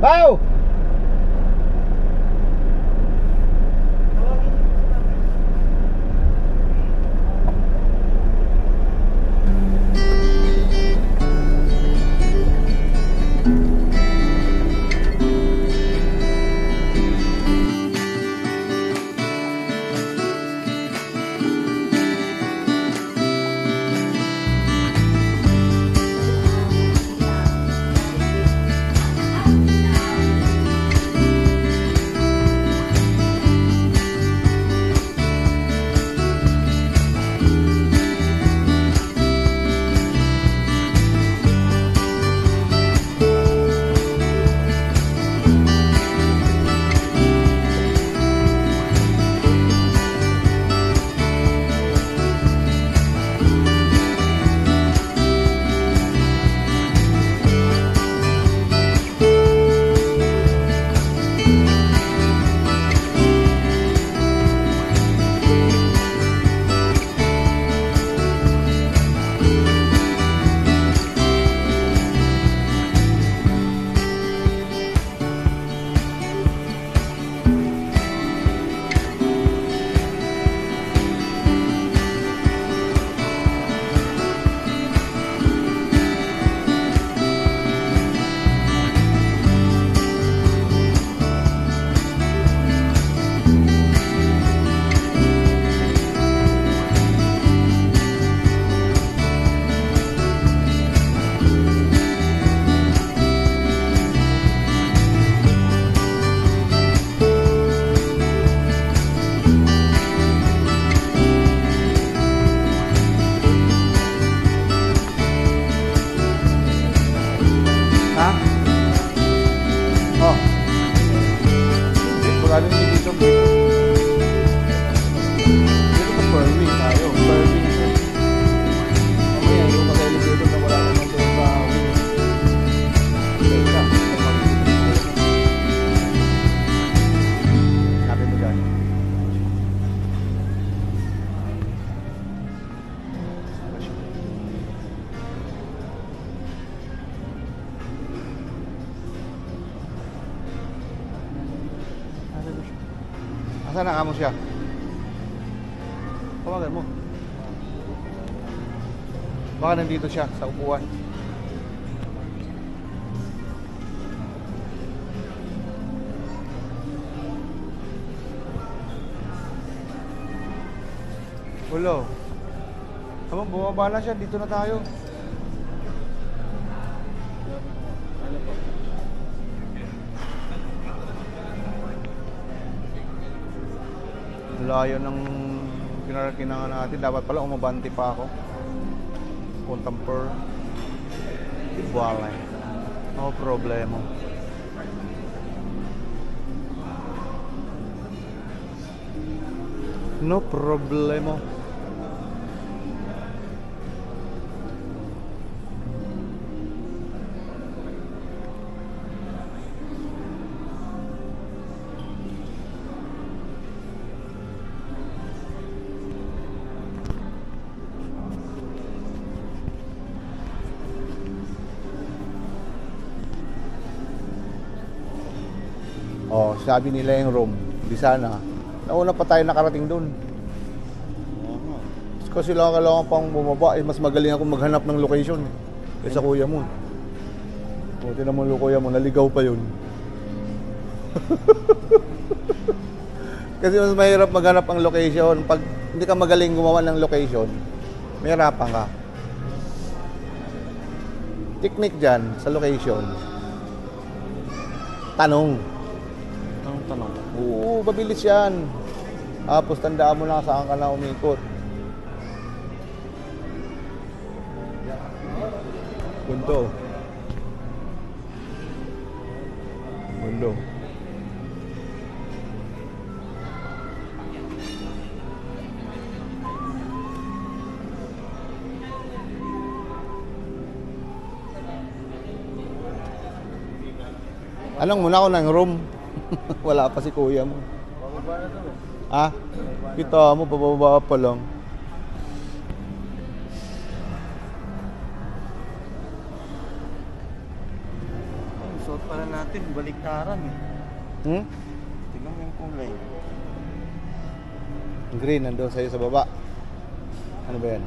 Bao! Asan na mo siya? Tawagan mo. Baka nandito siya sa upuan. Hello. Habang bumaba na siya, dito na tayo. Layo ng kinarakinangan natin. Dapat pala umabante pa ako. Puntang per Ibualay. No problema. No problema. Oh, sabi nila yung room. Di sana. Nauna pa tayo nakarating doon. Kasi kailangan pang bumaba. Mas magaling ako maghanap ng location. Kaysa kuya mo. Buti naman kuya mo, naligaw pa yun. Kasi mas mahirap maghanap ang location. Pag hindi ka magaling gumawa ng location, mahirapan ka. Technique dyan sa location. Tanong. Tanong. Oo, mabilis yan. Tapos tandaan mo lang saan ka na umikot. Punto. Mundo. Anong muna ako ng room? Wala pa si kuya mo. Bababa na to. Ha? Kita mo, bababa pa lang. Suot pala natin, baliktaran eh. Hmm? Tingnan mo yung kulay. Green, nandun sa'yo sa baba. Ano ba yan?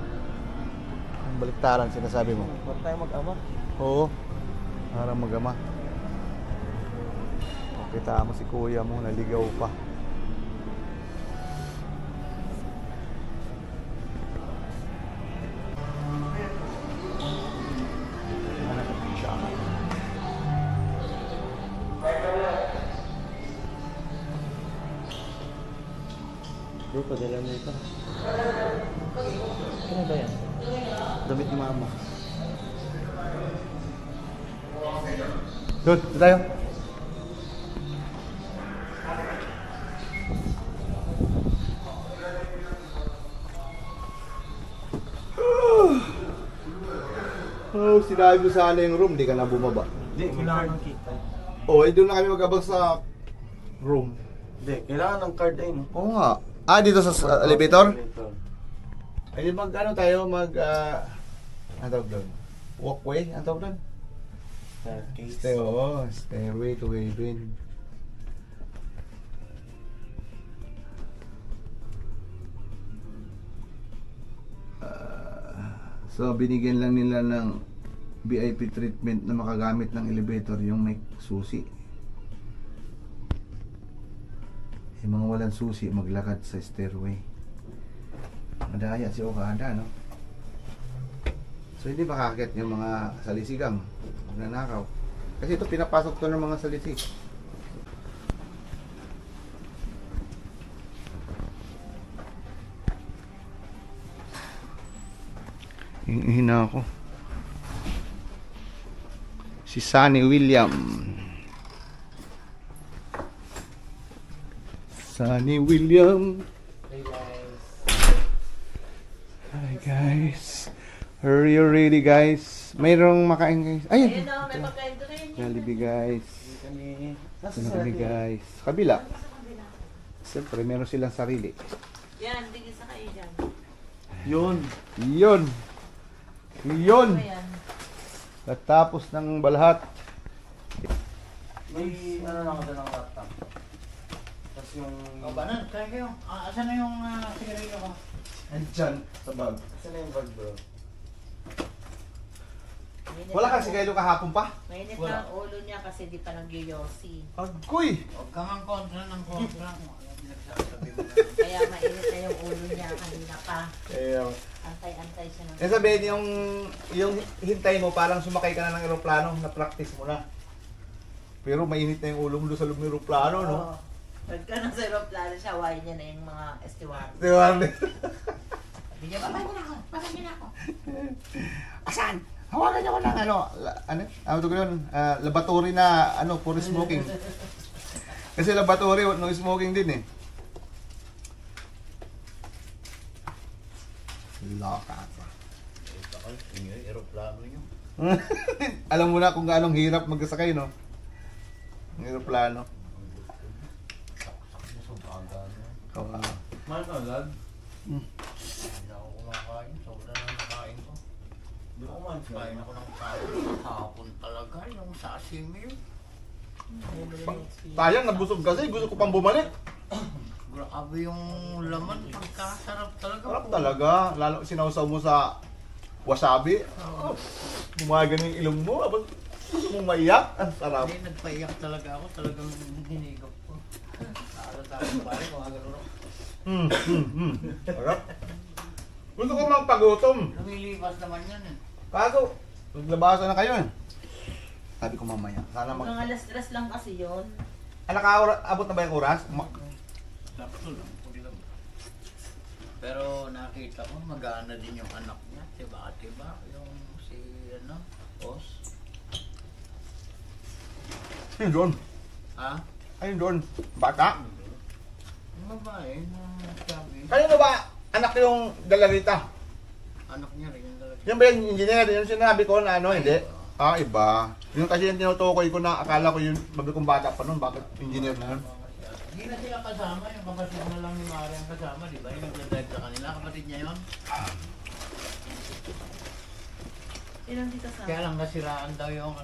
Ang baliktaran sinasabi mo? Ba't tayo mag-ama? Oo. Parang magama. Kita mo si kuya mo, naligaw pa. Bro, padala mo ito. Ano ba yan? Damit ni mama. Doon, doon tayo. Oh, sinabi mo sana yung room, di ka na bumaba. Hindi, kailangan ng kita. Oh, eh doon na kami magabang sa room. Hindi, kailangan ng card ay no? Oo nga. Ah, dito sa elevator? Ay, ano tayo, ano tawag doon? Walkway? Ano tawag doon? Staircase. Stairway to heaven. So, binigyan lang nila ng VIP treatment na makagamit ng elevator yung may susi. Yung mga walang susi, maglakad sa stairway. Madaya si Okada, no? So, hindi makakakit yung mga salisigang magnanakaw. Kasi ito, pinapasok to ng mga salisig. Hina ako. Si Sunny William. Sunny William. Hey guys. Hi guys. Are you ready guys? Mayroong makain guys. Ayun. Ayun o, may pagkain doon rin. Jollibee guys. Kami. Jollibee guys. Kabila. Siyempre, meron silang sarili. Yan, tigil sa kayo dyan. Yun. Yun. Yun. Ano yan? Natapos ng balhat. May ano lang ako doon ng laptop. Tapos yung... O banan, kaya kayo. Asan na yung sigarilyo ko? Andyan sa bag. Kasi na yung bag bro. Mainit Wala ang kang sigaylo kahapon pa? Mainit Wala. na ang ulo niya kasi di pa nag-yoyosi. Agoy! Huwag kang ang kontra ng kontra. Nagsasabi mo na. Kaya mainit na yung ulo niya kanina pa. Antay-antay siya ng... Eh sabihin yung hintay mo parang sumakay ka na ng eroplano, na-practice mo na. Pero mainit na yung ulo mo doon sa loob ng eroplano, no? Oo. Pagka nasa aeroplano siya, hawaii niya na yung mga steward. Di ba? Sabi niya, babay mo na ako, babay mo na ako. Asan? Hawakan niya ko ng ano to yun? Laboratory na, for smoking. Kasi laboratory, no smoking din eh. Loka pa. Ito ko, yung aeroplano nyo. Alam mo na kung gaano hirap magkasakay, no? Ng eroplano. Kawawa. Mahal ka agad? Hindi ako kumakain. Sobra na nakain ko. Hindi ko kumain siya. Kain ako ng hapon talaga. Yung sashimi. Sayang, nabusog kasi. Gusto ko pang bumalik. Grabe yung laman. Pagkasarap talaga. Sarap talaga. Lalo sinausaw mo sa wasabi. Gumagan yung ilong mo. Abang gusto mong maiyak. Ang sarap. Hindi, nagpaiyak talaga ako. Talagang hinigap ko. Nakakatawa pare kung agad ako. Sarap. Gusto ko magpagutom. Lumilipas naman yan eh. Kaso, maglabasan na kayo eh. Sabi ko mamaya. Sana Hanggang alas-alas lang kasi yun. abot na ba yung oras? Sakto lang. Pwede lang. Pero nakita ko magana din yung anak niya. Tiba-tiba. Yung si Os. Ayun doon. Ha? Ayun doon. Bata. Yung babae na sabi. Kanino ba anak yung Galarita? Anak niya rin yung talaga. Yan ba yung engineer? Yung sinabi ko na hindi? Ah, iba. Yung kasi yung tinutukoy ko na akala ko yung babi kong bata pa nun. Bakit engineer na yun? Hindi na sila kasama. Yung kapatid na lang ni Mari ang kasama. Di ba? Yung nagla-drive sa kanila. Kapatid niya yun. Ilang dito sa... Kaya lang nasiraan daw yung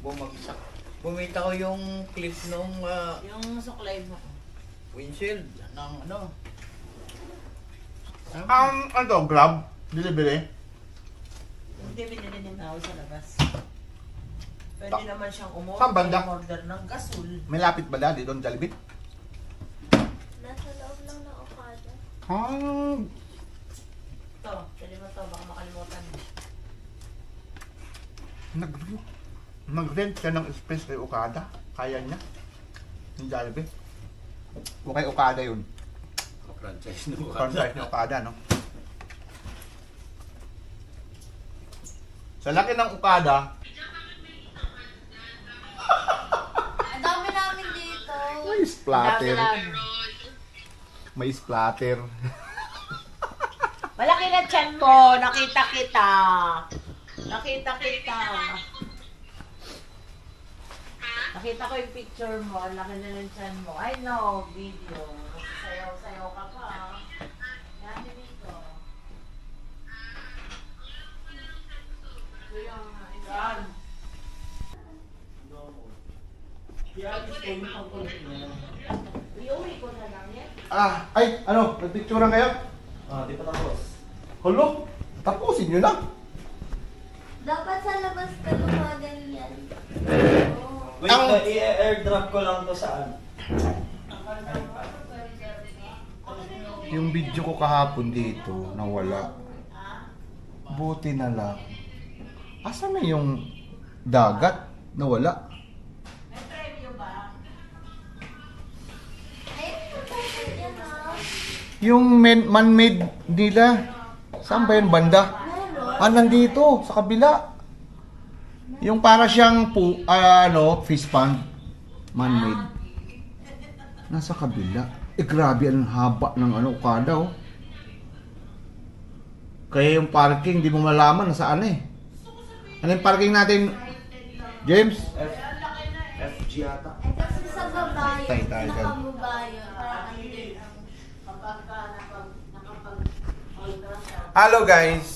bumagsak. Bumita ko yung clip nung Yung suklay mo. windshield ng ano. Ano to? Grab? Delivery? Hindi binili ni Mao sa labas. Pwede naman siyang Saan banda? order ng gasol. May lapit ba dali doon, Jollibee? Nasa loob lang ng Okada. Ito, pwede mo to, baka makalimutan mo. Nag-rent siya ng space kay Okada. Kaya niya. Yung Jollibee. O kay Okada yun. Franchise na Franchise ni Okada, no? Sa laki ng Okada, Ang dami namin dito. may splatter. Dami. May splatter. Malaki na tiyan mo, nakita kita. Nakita kita. Nakita ko yung picture mo, ang laki na ng tiyan mo. I know, video. Sayaw-sayaw ka pa. Yan dito. Yan. Iuwi ko na lang yan. Ano? Nagpicturean kayo? Di pa tapos. Hulo, tapusin nyo na. Dapat sa labas ka lumagan yan. Wait, i-airdrop ko lang to saan? Yung video ko kahapon dito, nawala. Buti na lang. Asan na yung dagat? Nawala. May premyo ba? Ay, dapat yan ah. Yung man-made nila. Saan ba yun, banda? Meron. Nandito, sa kabila. Yung para siyang fish pond. Man-made. Nasa kabila. Grabe ang haba ng Okada, oh. Kaya yung parking, di mo malaman nasaan eh. Ano yung parking natin, James? FG ata. Eh, kasi sa babae, Tay tayo dyan. nakababayo. Parang ano din ang Kapag ka nakapag-order siya. Hello guys!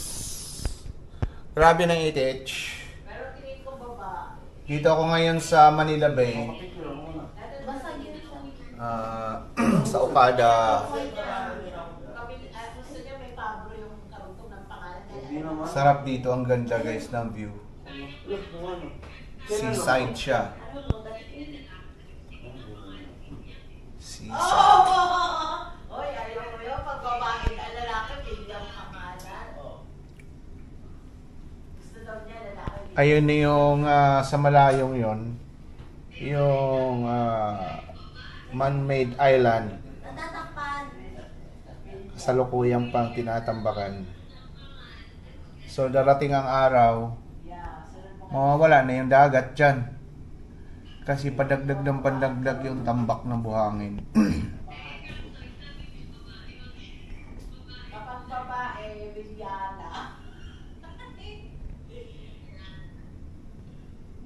Grabe ng itich. Pero tingin ko baba. Dito ako ngayon sa Manila Bay. basag yun siya. Sa Okada. Gusto niya may pabro yung karugtong ng pangalan Hindi niya. naman. Sarap dito, ang ganda guys ng view. Look, kung ano. Seaside siya. Ano to? Seaside. Oy, ayaw mo yun. Pag babae ka lalaki, bigyan pangalan. Gusto daw niya lalaki. Ayun yung sa malayong yon, yung man-made island. Natatakpan. Kasalukuyang pang tinatambakan. So darating ang araw, Yeah, sunod mo. mawawala na yung dagat dyan. Kasi padagdag ng pandagdag yung tambak ng buhangin. Kapag babae, bilyana.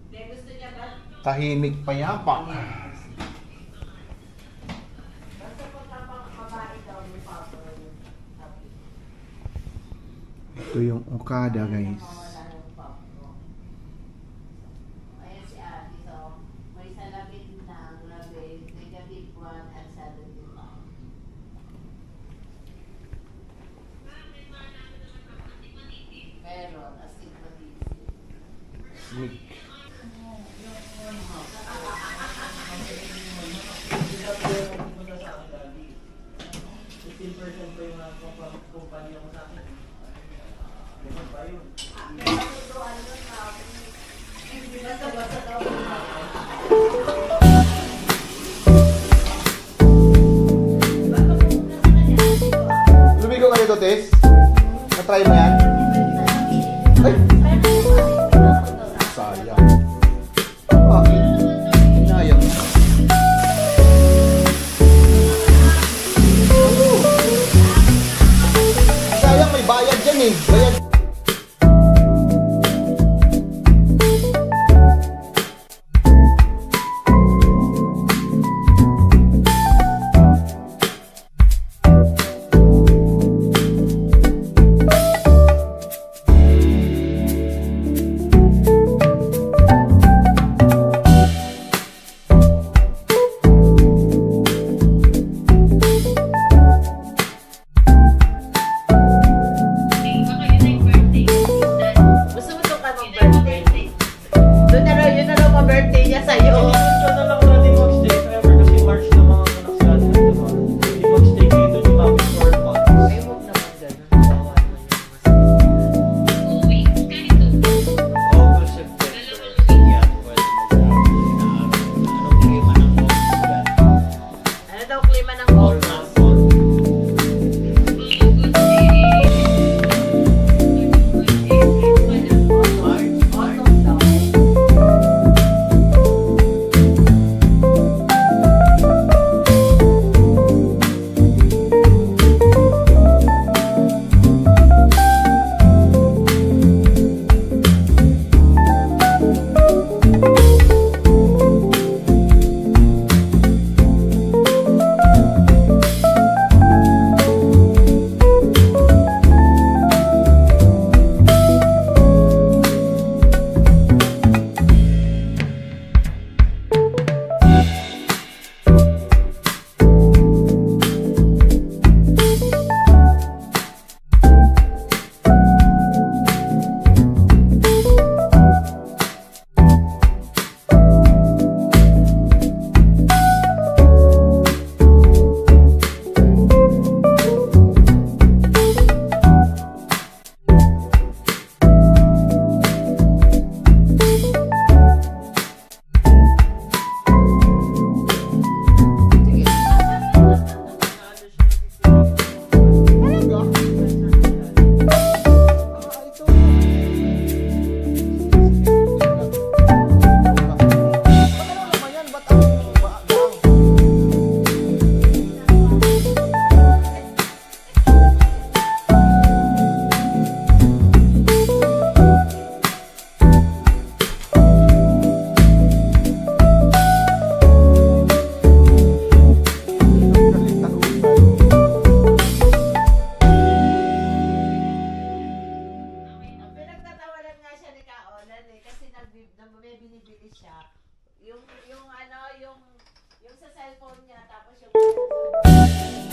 Hindi, gusto niya ba? Tahimik payapa. Basta pagka babae daw, may pabro yung sabi. Ito yung Okada guys. Mawala yung pabro. Ayan si Ate, so may salamin ng labi, negative 1 at 75. Meron, astigmatism. Week. Lumigo kayo to, Tess? Na-try mo yan? Ay! Sayang. Bakit? Hinayang na. Sayang, may bayad dyan eh. Bayad. kasi may binibili siya. Yung ano, yung sa cellphone niya, tapos yung